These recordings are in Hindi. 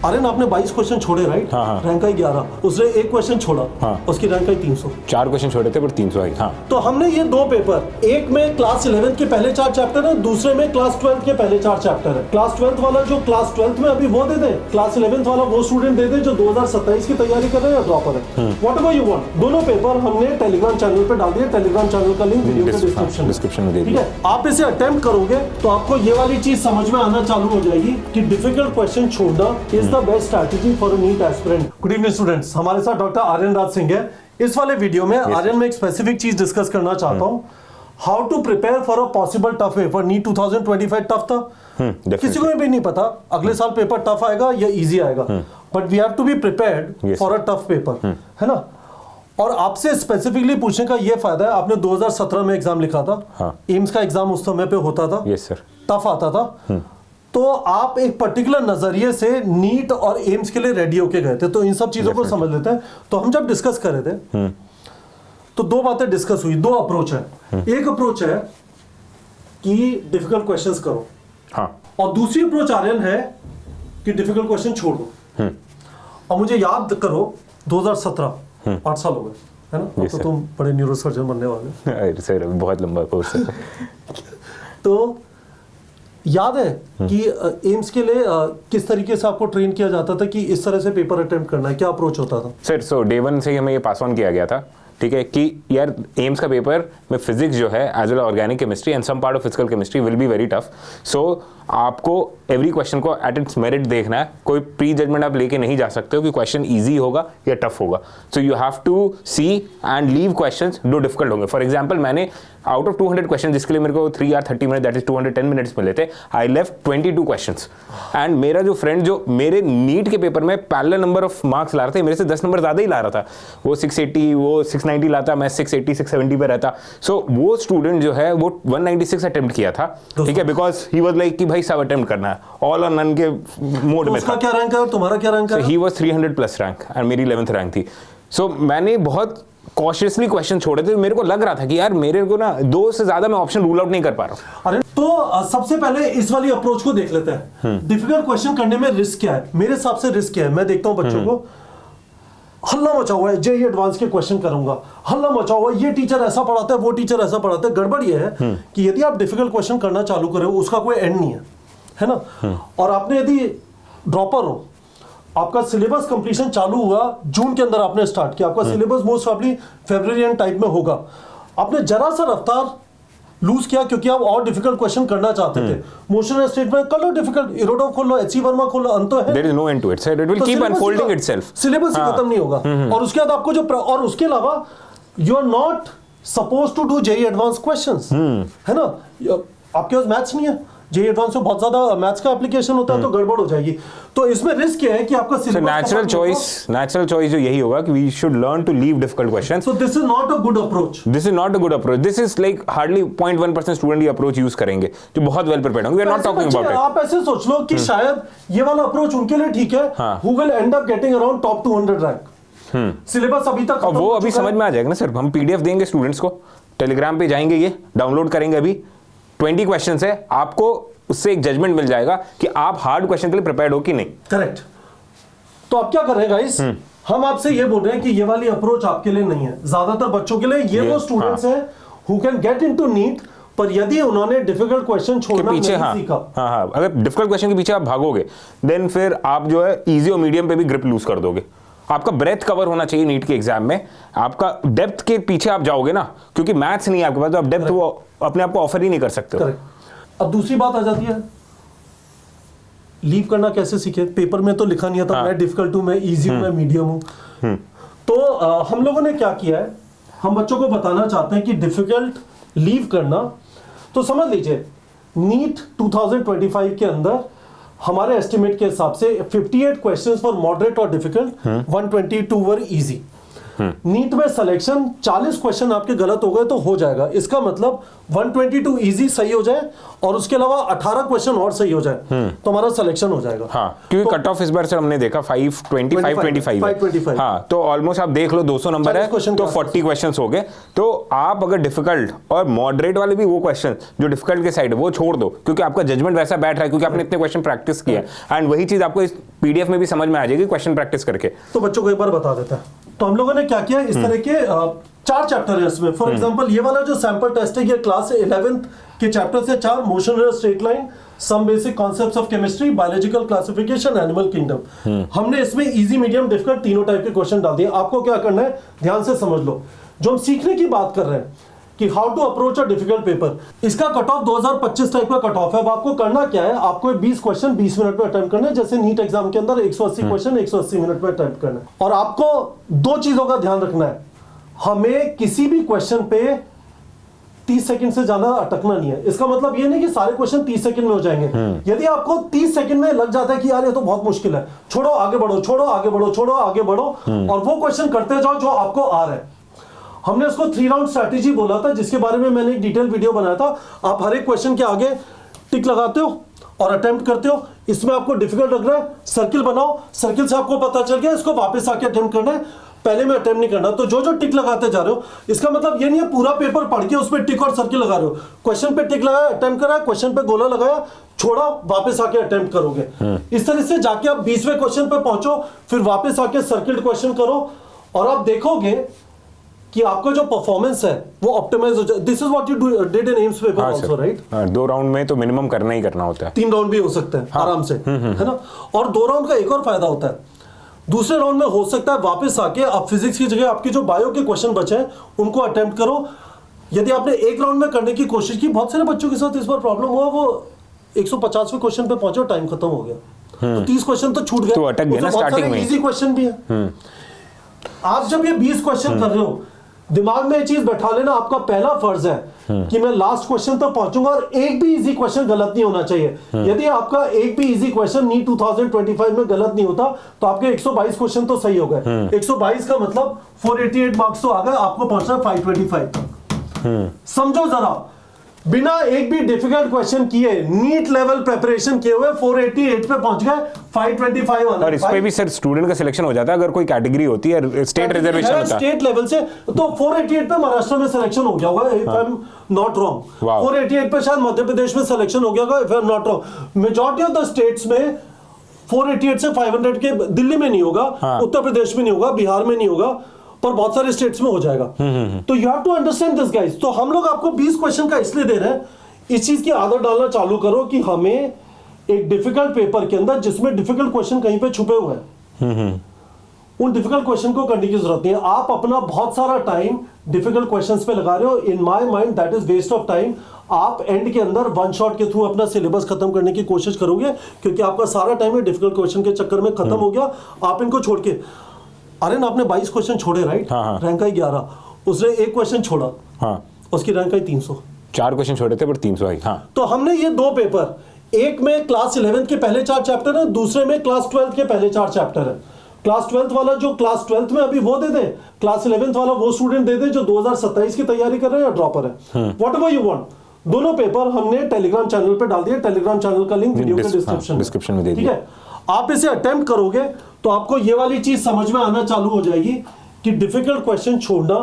आर्यन आपने 22 क्वेश्चन छोड़े राइट? हाँ। रैंक आई 11, उसने एक क्वेश्चन छोड़ा, हाँ। उसकी रैंक आई 300। 4 क्वेश्चन छोड़े थे पर 300 आई। हाँ। तो हमने ये 2 पेपर, एक में क्लास 11 के पहले 4 चैप्टर है, दूसरे में क्लास 12 के पहले 4 चैप्टर है। क्लास 12 वाला जो क्लास 12 में अभी वो दे दे, क्लास 11 वाला वो स्टूडेंट दे दे जो 2027 की तैयारी कर रहे हैं या ड्रॉपर है, वॉट एवर यू वांट। दोनों पेपर हमने टेलीग्राम चैनल पे डाल दिए, टेलीग्राम चैनल का लिंक वीडियो के डिस्क्रिप्शन में दे दिया। ठीक है, आप इसे अटेम्प्ट करोगे तो आपको ये वाली चीज समझ में आना चालू हो जाएगी कि डिफिकल्ट क्वेश्चन छोड़ना is the best strategy for a NEET aspirant. Good evening students, हमारे साथ डॉक्टर आर्यन राज सिंह है। इस वाले वीडियो में आर्यन में एक स्पेसिफिक चीज डिस्कस करना चाहता हूं, how to prepare for a possible tough paper. NEET 2025 tough था, किसी को भी नहीं पता अगले साल पेपर टफ आएगा या इजी आएगा, but we have to be prepared for a tough paper, है ना। और आपसे स्पेसिफिकली पूछने का ये फायदा है, आपने 2017 में एग्जाम लिखा था, एम्स का एग्जाम उस समय पे होता था, यस सर, टफ आता था, तो आप एक पर्टिकुलर नजरिए से नीट और एम्स के लिए रेडी होके गए थे। तो इन सब चीजों को समझ लेते हैं। तो हम जब डिस्कस कर रहे थे तो 2 बातें डिस्कस हुई, 2 अप्रोच है। एक अप्रोच है कि डिफिकल्ट क्वेश्चंस करो, और दूसरी अप्रोच आर्यन है कि डिफिकल्ट क्वेश्चन छोड़ दो। और मुझे याद करो 2017, 8 साल हो गए, है ना। तो तुम बड़े न्यूरोसर्जन बनने वाले सर, बहुत लंबा कोर्स है। तो याद है कि एम्स के लिए किस तरीके से आपको ट्रेन किया जाता था कि इस तरह से पेपर अटेम्प्ट करना है, क्या अप्रोच होता था? सर, सो डे 1 से हमें ये पास ऑन किया गया था, ठीक है, कि यार एम्स का पेपर में फिजिक्स जो है as well organic chemistry and some part of physical chemistry will be very tough. So आपको एवरी क्वेश्चन को एट इट्स मेरिट देखना है, कोई प्री जजमेंट आप लेके नहीं जा सकते हो कि क्वेश्चन इजी होगा या टफ होगा। So you have to see and leave questions जो डिफिकल्ट होंगे। फॉर एग्जांपल, मैंने आउट ऑफ 200 क्वेश्चन जिसके लिए मेरे को 3 या 30 मिनट दैट इज 210 मिनट्स मिले थे, आई लेफ्ट 22 क्वेश्चंस। एंड मेरा जो फ्रेंड जो मेरे नीट के पेपर में पैरेलल नंबर ऑफ मार्क्स ला रहा था, मेरे से 10 नंबर ज्यादा ही ला रहा था, वो 680 वो 690 लाता, मैं 680 670 पे रहता। सो वो स्टूडेंट जो है वो 196 अटेम्प्ट किया था, ठीक है, बिकॉज ही वाज लाइक कि भाई सब अटेम्प्ट करना है, ऑल और नन के मोड में। उसका क्या रैंक है और तुम्हारा क्या रैंक है? ही वाज 300 प्लस रैंक और मेरी 11th रैंक थी। सो मैंने बहुत कॉशियसली क्वेश्चन छोड़े थे। मेरे को लग रहा था कि यार मेरे को ना 2 से ज्यादा मैं ऑप्शन रूल आउट नहीं कर पा रहा हूं। अरे तो सबसे पहले इस वाली अप्रोच को देख लेते हैं। डिफिकल्ट क्वेश्चन करने में रिस्क क्या है? मेरे हिसाब से रिस्क क्या है, मैं देखता हूं बच्चों को, हल्ला मचा हुआ है, जेईई एडवांस के क्वेश्चन करूंगा, हल्ला मचा हुआ है, ये टीचर ऐसा पढ़ाता है, वो टीचर ऐसा पढ़ाता है। गड़बड़ ये है कि यदि आप डिफिकल्ट क्वेश्चन करना चालू करें उसका कोई एंड नहीं है ना। और आपने यदि ड्रॉपर हो, आपका सिलेबस कंप्लीशन चालू हुआ जून के अंदर, आपने स्टार्ट किया, आपका सिलेबस मोस्ट प्रॉब्ली फरवरी टाइप में होगा, आपने जरा सा रफ्तार लूज किया क्योंकि आप और डिफिकल्ट क्वेश्चन करना चाहते थे। मोशन स्टेटमेंट कर लो, डिफिकल्ट इरोडो खोल लो, एचसी वर्मा खोल लो, अंत है, there is no end to it sir, it will keep unfolding itself, syllabus ही खत्म नहीं होगा। और उसके बाद आपको जो, और उसके अलावा you are not suppose to do JEE advance questions, है ना। आपके पास मैथ्स नहीं है, जेईई एडवांस में बहुत ज्यादा मैथ्स का एप्लीकेशन होता है, तो गड़बड़ हो जाएगी। तो इसमें रिस्क ये है कि आपका सिलेबस नेचुरल चॉइस जो यही होगा कि we should learn to leave difficult questions. So this is not a good approach, this is not a good approach, this is like hardly 0.1% student ये अप्रोच यूज करेंगे जो बहुत वेल प्रिपेयर्ड होंगे। We are not talking about it. आप ऐसे सोच लो कि शायद ये वाला अप्रोच उनके लिए ठीक है, who will and up getting around top 200 rank. Syllabus अभी तक और वो अभी समझ में आ जाएगा ना सर। हम पीडीएफ देंगे स्टूडेंट्स को, टेलीग्राम पे जाएंगे, ये डाउनलोड करेंगे, अभी 20 क्वेश्चंस है, आपको उससे एक जजमेंट मिल जाएगा कि आप हार्ड क्वेश्चन के लिए प्रिपेयर्ड हो कि नहीं। करेक्ट। तो आप क्या कर रहे हैं गाइस, हम आपसे ये बोल रहे हैं कि ये वाली अप्रोच आपके लिए नहीं है। ज्यादातर बच्चों के लिए ये वो स्टूडेंट्स हैं who can get into NEET, पर यदि उन्होंने डिफिकल्ट क्वेश्चन छोड़ना नहीं सीखा, अगर डिफिकल्ट क्वेश्चन के पीछे आप भागोगे, देन फिर आप जो है इजी और मीडियम पे भी ग्रिप लूज कर दोगे। आपका ब्रेथ कवर होना चाहिए नीट के एग्जाम में, आपका डेप्थ के पीछे आप जाओगे ना, क्योंकि मैथ्स नहीं है आपके पास, तो आप डेप्थ वो अपने आप को ऑफर ही नहीं कर सकते। अब दूसरी बात आ जाती है, लीव करना कैसे सीखे? पेपर में तो लिखा नहीं था मैं डिफिकल्ट हूं, मैं इजी हूं, मैं मीडियम हूं। तो हम लोगों ने क्या किया है, हम बच्चों को बताना चाहते हैं कि डिफिकल्ट लीव करना, तो समझ लीजिए नीट 2025 के अंदर हमारे एस्टिमेट के हिसाब से 58 क्वेश्चंस फॉर मॉडरेट और डिफिकल्ट, 122 वर इजी। नीट में सिलेक्शन 40 क्वेश्चन आपके गलत हो गए तो हो जाएगा, इसका मतलब 122 इजी सही हो जाए और उसके अलावा 18 क्वेश्चन और सही हो जाए तो हमारा सिलेक्शन हो जाएगा। हाँ, क्योंकि कट ऑफ इस बार से हमने देखा 525 हाँ, तो ऑलमोस्ट आप देख लो 200 नंबर है तो 40 क्वेश्चंस हो गए। तो आप अगर डिफिकल्ट और मॉडरेट वाले भी वो क्वेश्चन जो डिफिकल्ट के साइड वो छोड़ दो, क्योंकि आपका जजमेंट वैसा बैठ रहा है क्योंकि आपने इतने क्वेश्चन प्रैक्टिस किया एंड वही चीज आपको इस पीडीएफ में भी समझ में आ जाएगी क्वेश्चन प्रैक्टिस करके। तो बच्चों को एक बार बता देता है, तो हम लोगों ने क्या किया, इस तरह के 4 चैप्टर है इसमें। फॉर एग्जांपल ये वाला जो सैंपल टेस्ट है ये क्लास 11th के चैप्टर से 4, motion in straight line, some basic concepts of chemistry, biological classification, animal kingdom. हमने इसमें इजी मीडियम डिफिकल्ट तीनों टाइप के क्वेश्चन डाल दिए। आपको क्या करना है, ध्यान से समझ लो, जो हम सीखने की बात कर रहे हैं कि how to approach a difficult paper, इसका कट ऑफ 2025 टाइप का कट ऑफ है। अब आपको करना क्या है, आपको 20 क्वेश्चन 20 मिनट में अटेम्प्ट करना है, जैसे नीट एग्जाम के अंदर 180 क्वेश्चन 180 मिनट में अटेम्प्ट करना है। और आपको 2 चीजों का ध्यान रखना है, हमें किसी भी क्वेश्चन पे 30 सेकंड से ज्यादा अटकना नहीं है। इसका मतलब ये नहीं कि सारे क्वेश्चन 30 सेकंड में हो जाएंगे। यदि आपको 30 सेकंड में लग जाता है कि यार ये तो बहुत मुश्किल है, छोड़ो आगे बढ़ो, छोड़ो आगे बढ़ो, छोड़ो आगे बढ़ो, और वो क्वेश्चन करते जाओ जो आपको आ रहा है। हमने उसको 3 राउंड स्ट्रैटेजी बोला था, जिसके बारे में मैंने एक डिटेल वीडियो बनाया था। आप हर एक क्वेश्चन के आगे टिक लगाते हो और अटेम्प्ट करते हो। इसमें आपको डिफिकल्ट लग रहा है, सर्किल बनाओ, सर्किल से आपको पता चल गया इसको वापस आके अटेम्प्ट करना है, पहले में अटेम्प्ट नहीं करना। तो जो जो टिक लगाते जा रहे हो, इसका मतलब ये नहीं है पूरा पेपर पढ़ के उसमें टिक और सर्किल लगा रहे हो। क्वेश्चन पे टिक लगाया, अटेम्प्ट करा, क्वेश्चन पे गोला लगाया, छोड़ा, वापस आके अटेम्प्ट करोगे। इस तरह से जाके आप 20वें क्वेश्चन पे पहुंचो, फिर वापस आके सर्किल क्वेश्चन करो, और आप देखोगे कि आपका जो परफॉर्मेंस है वो ऑप्टिमाइज हो जाए। This is what you did in AIIMS paper also, right? 2 round में तो मिनिमम करना ही करना होता है। 3 राउंड भी हो सकते हैं आराम से, है ना। और 2 राउंड का एक और फायदा होता है, दूसरे राउंड में हो सकता है वापस आके आप फिजिक्स की जगह आपके जो बायो के क्वेश्चन बचे हैं उनको अटेम्प्ट करो। यदि आपने एक राउंड में करने की कोशिश की, बहुत सारे बच्चों के साथ इस बार प्रॉब्लम हुआ, वो 150वें क्वेश्चन पे पहुंचे, टाइम खत्म हो गया, तो 30 क्वेश्चन तो छूट गए, तो अटक गए ना स्टार्टिंग में। इजी क्वेश्चन भी है। आप जब ये 20 क्वेश्चन कर रहे हो, दिमाग में ये चीज बैठा लेना, आपका पहला फर्ज है कि मैं लास्ट क्वेश्चन तक पहुंचूंगा और एक भी इजी क्वेश्चन गलत नहीं होना चाहिए। यदि आपका एक भी इजी क्वेश्चन नीट 2025 में गलत नहीं होता तो आपके 122 क्वेश्चन तो सही हो गए। 122 का मतलब 488 मार्क्स तो आ गए, आपको पहुंचना 525 तक। समझो जरा, बिना एक भी डिफिकल्ट क्वेश्चन किए, नीट लेवल प्रिपरेशन किए हुए 488 पे पहुंच गए, 525 आना। और इस पे भी सर स्टूडेंट का सिलेक्शन हो जाता है अगर कोई कैटेगरी होती है, स्टेट रिजर्वेशन होता है स्टेट लेवल से, तो 488 पे महाराष्ट्र में सिलेक्शन हो गया होगा, if I am not wrong. 488 पे शायद मध्य प्रदेश में सिलेक्शन हो गया होगा, if I am not wrong. Majority of the states में 488 से 500 के, दिल्ली में नहीं होगा, उत्तर प्रदेश में नहीं होगा, बिहार में नहीं होगा, पर बहुत सारे स्टेट्स में हो जाएगा। तो you have to understand this guys. तो हम लोग आपको 20 क्वेश्चन का इसलिए दे रहे हैं, इस चीज की आदत डालना चालू करो कि हमें एक डिफिकल्ट पेपर के अंदर जिसमें डिफिकल्ट क्वेश्चन कहीं पे छुपे हुए हैं, उन डिफिकल्ट क्वेश्चन को करने की जरूरत नहीं है। आप अपना बहुत सारा टाइम डिफिकल्ट क्वेश्चंस पे लगा रहे हो, in my mind that is waste of time. आप एंड के अंदर वन शॉट के थ्रू अपना सिलेबस खत्म करने की कोशिश करोगे, क्योंकि आपका सारा टाइम डिफिकल्ट क्वेश्चन के चक्कर में खत्म हो गया। आप इनको छोड़ के, अरे आपने 22 क्वेश्चन छोड़े, राइट? रैंक आई 11, उसने एक क्वेश्चन छोड़ा, उसकी रैंक आई 300। 4 क्वेश्चन छोड़े थे पर 300 आई। तो हमने ये 2 पेपर, एक में क्लास 11 के पहले 4 चैप्टर है, दूसरे में क्लास 12 के पहले 4 चैप्टर है। क्लास 12 वाला जो क्लास 12 में अभी वो दे दे, क्लास 11 वाला वो स्टूडेंट दे दे जो 2027 की तैयारी कर रहे हैं या ड्रॉपर है, वॉट एवर यू वांट। दोनों पेपर हमने टेलीग्राम चैनल पे डाल दिए, टेलीग्राम चैनल का लिंक वीडियो के डिस्क्रिप्शन में दे दिया। ठीक है, आप इसे अटेम्प्ट करोगे तो आपको ये वाली चीज समझ में आना चालू हो जाएगी कि डिफिकल्ट क्वेश्चन छोड़ना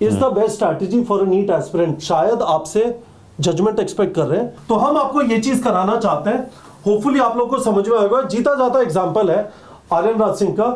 is the best strategy for a NEET aspirant. शायद आपसे जजमेंट एक्सपेक्ट कर रहे हैं, तो हम आपको ये चीज कराना चाहते हैं। होपफुली आप लोगों को समझ में आएगा। जीता जाता एग्जांपल है आर्यन राज सिंह का,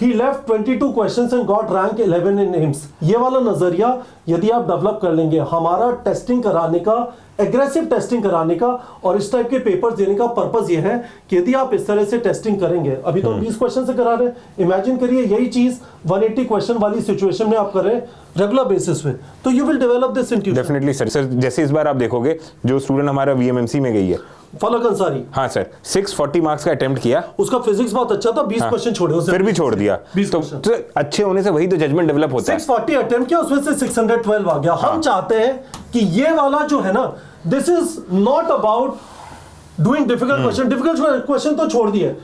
he left 22 questions and got rank 11 in AIIMS. ये वाला नजरिया यदि आप डेवलप कर लेंगे, हमारा टेस्टिंग कराने का, एग्रेसिव टेस्टिंग कराने का और इस टाइप के पेपर्स देने का पर्पस ये है कि यदि आप इस तरह से टेस्टिंग करेंगे, अभी तो 20 क्वेश्चन से करा रहे हैं, इमेजिन करिए यही चीज 180 क्वेश्चन वाली सिचुएशन में आप कर रहे हैं रेगुलर बेसिस पे, तो you will develop this intuition. Definitely sir. जैसे इस बार आप देखोगे जो स्टूडेंट हमारा वीएमएमसी में गई है, फलक अंसारी, हाँ सर, 640 मार्क्स का अटेम्प्ट किया, उसका फिजिक्स बहुत अच्छा था, 20 क्वेश्चन छोड़े उसे, फिर भी छोड़ दिया। तो अच्छे होने से वही तो जजमेंट डेवलप होता है। 640 अटेम्प्ट किया, उसमें से 612 आ गया। हम चाहते हैं कि ये वाला जो है ना, this is not about doing difficult question. Difficult question तो छोड़ दिए,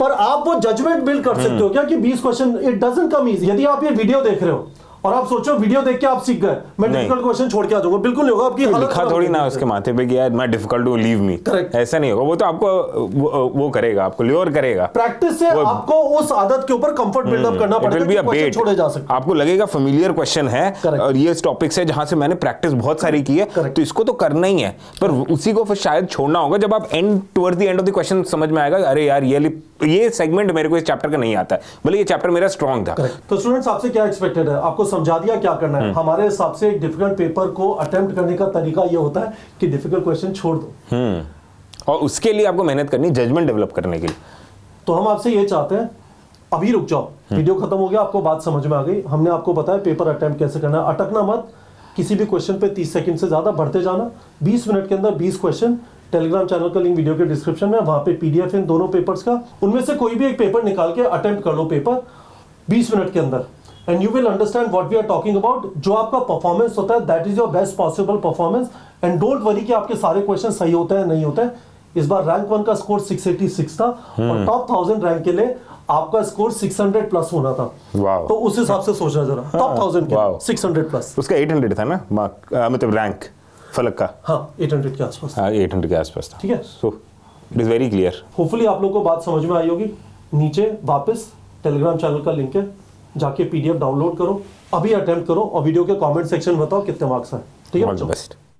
पर आप वो जजमेंट बिल्ड कर सकते हो क्या कि 20 question it doesn't come easy. यदि आप ये वीडियो देख रहे हो और आप सोचो वीडियो देख के आप सीख गए, मैं डिफिकल्ट क्वेश्चन छोड़ के आ जाऊंगा, बिल्कुल नहीं होगा। आपकी हालत लिखा थोड़ी ना उसके माथे पे कि यार मैं डिफिकल्ट हूं, लीव मी, ऐसा नहीं होगा। वो तो आपको वो करेगा, आपको ल्योर करेगा। प्रैक्टिस से आपको उस आदत के ऊपर कंफर्ट बिल्डअप करना पड़ेगा कि क्वेश्चन छोड़े जा सकते हैं। आपको लगेगा फेमिलियर क्वेश्चन है और ये टॉपिक्स है जहां से मैंने प्रैक्टिस बहुत सारी की है, तो इसको तो करना ही है, पर उसी को फिर शायद छोड़ना होगा जब आप towards the end of the question समझ में आएगा अरे यार ये सेगमेंट मेरे को इस चैप्टर का नहीं आता है, भले ये चैप्टर मेरा स्ट्रांग था। तो स्टूडेंट्स आपसे क्या एक्सपेक्टेड है, आपको समझा दिया क्या करना है। हमारे हिसाब से एक डिफिकल्ट पेपर को अटेम्प्ट करने का तरीका ये होता है कि डिफिकल्ट क्वेश्चन छोड़ दो और उसके लिए आपको मेहनत करनी, जजमेंट डेवलप करने के लिए। तो हम आपसे ये चाहते हैं, अभी रुक जाओ, वीडियो खत्म हो गया, आपको बात समझ में आ गई, हमने आपको बताया पेपर अटेम्प्ट कैसे करना है। अटकना मत, किसी भी क्वेश्चन पे 30 सेकंड से ज्यादा बढ़ते जाना। 20 मिनट के अंदर 20 क्वेश्चन, टेलीग्राम चैनल का लिंक वीडियो के डिस्क्रिप्शन में, वहां पे पीडीएफ इन दोनों पेपर्स का, उनमें से कोई भी एक पेपर निकाल के अटेम्प्ट कर लो पेपर 20 मिनट के अंदर, and you will understand what we are talking about. जो आपका परफॉर्मेंस होता है that is your best possible performance, and don't worry कि आपके सारे क्वेश्चन सही होते हैं नहीं होते हैं। इस बार रैंक 1 का स्कोर 686 था और टॉप 1000 रैंक के लिए आपका स्कोर 600 प्लस होना था। तो उस हिसाब से सोचना जरा, टॉप 1000 के 600 प्लस। उसका 800 था ना मतलब रैंक फलक का, हाँ 800 के आसपास, 800 के आसपास था। ठीक है, so it is very clear. Hopefully आप लोगों को बात समझ में आई होगी। नीचे वापस टेलीग्राम चैनल का लिंक है, जाके पीडीएफ डाउनलोड करो, अभी अटेम्प्ट करो और वीडियो के कमेंट सेक्शन में बताओ कितने मार्क्स आए। ठीक है, ऑल द बेस्ट।